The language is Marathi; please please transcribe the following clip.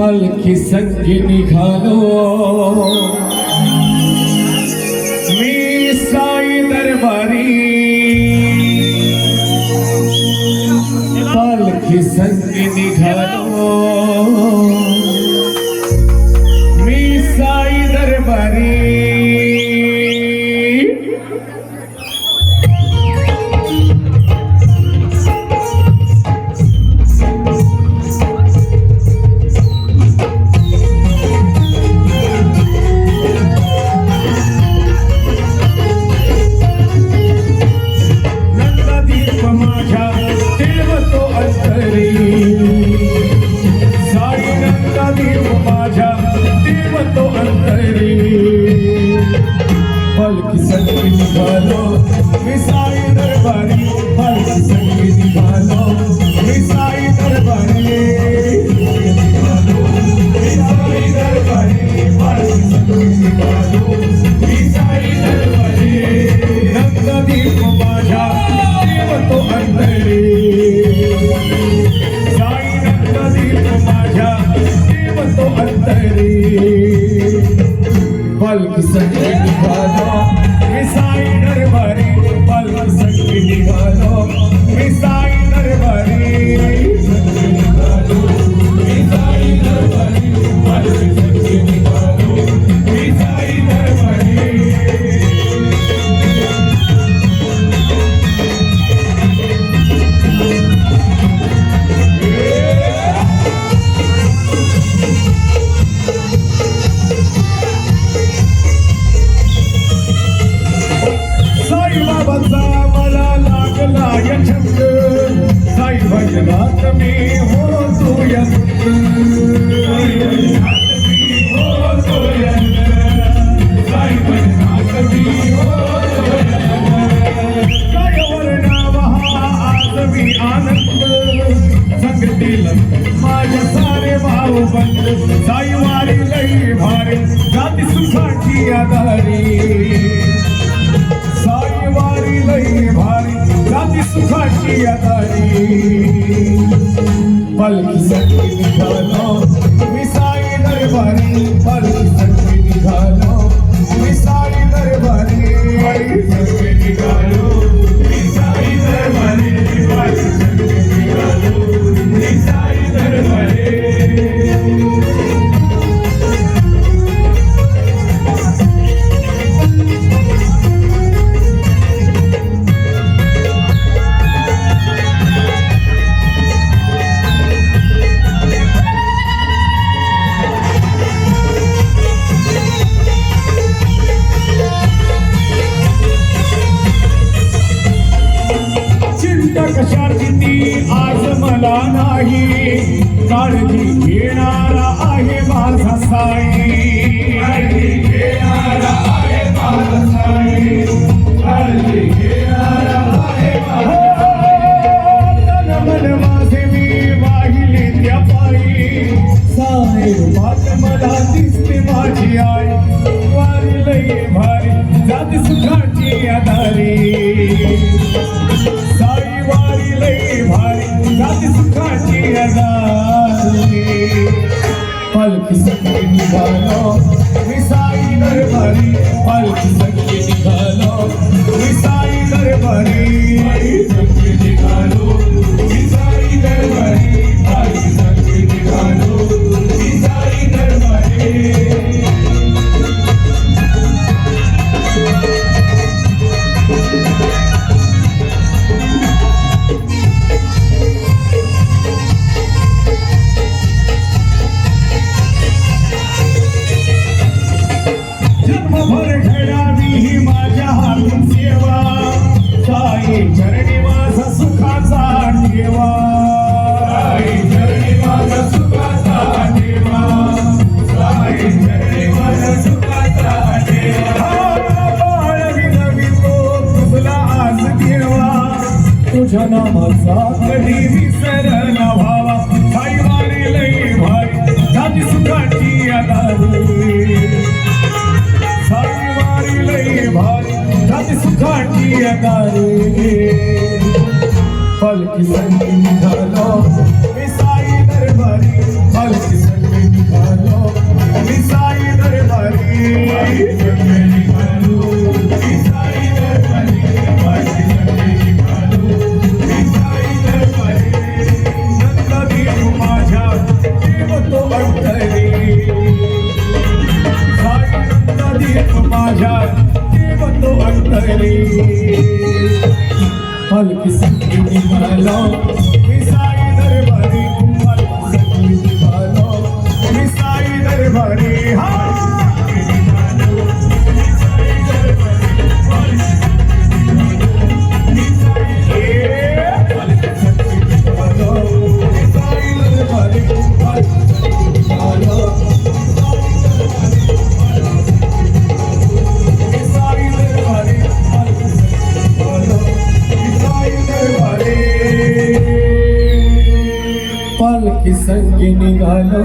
पालखी संगी निघालो मी साई दरबारी पालखी संगी निघालो मी साई दरबारी पालखी संगी निघालो मी साई दरबारी पालखी संगी निघालो मी साई दरबारी मी साई दरबारी पालखी संगी निघालो मी साई दरबारी नंददीप माझ्या देव तो अंतरी साई नंददीप माझ्या देव तो अंतरी पालखी संगी निघालो मी साई दरबारी पालखी संगी निघालो मी साई दरबारी निघालो मी साई दरबारी पालखी संगी निघालो मी साई दरबारी साई भजनात मी होतो यंत साई भजनात मी होतो काय वर्णावा आज मी आनंद संगतील माझ्या सारे भाऊ बंद साई वारी लई भारी जाती सुखाची आधारी साई वारी लई भारी जाती सुखाची आधारी पालखी संगी निघालो मी साई दरबारी पालखी संगी निघालो मी साई दरबारी पालखी संगी निघालो मी साई दरबारी पालखी संगी निघालो मी साई दरबारी कशाची ती आज मला नाही काळजी घेणारा आहे माझा साई काळजी घेणारा आहे माझा साई काळजी घेणारा आहे माझा तन मन माझे मी वाहिले त्या पायी साई बात मला दिसते माझी आई वारी लई भारी जाती सुखाची आधारी साई वारी लई भारी जाती सुखाची आधारी पालखी संगी निघालो मी साई दरबारी पालखी संगी निघालो मी साई दरबारी पालखी संगी निघालो मी साई दरबारी पालखी संगी निघालो मी साई दरबारी जन्मभर घडावी ही माझ्या हातून सेवा साई चरणी माझा सुखाचा ठेवा साई चरणी माझा सुखाचा ठेवा साई चरणी माझा सुखाचा ठेवा बाळवी नवी तो तुझला आज देवा तुझ्या नामाचा कधी विसर न व्हावा साई वारी लई भारी जाती सुखाची आधारी साई वारी लई भारी जाती सुखाची आधारी पालखी संगी निघालो मी साई दरबारी पालखी संगी माझ्या देवतो अंतरी पालखी संगी निघालो मी साई दरबारी पालखी संगी निघालो मी साई दरबारी हा पालखी संगी निघालो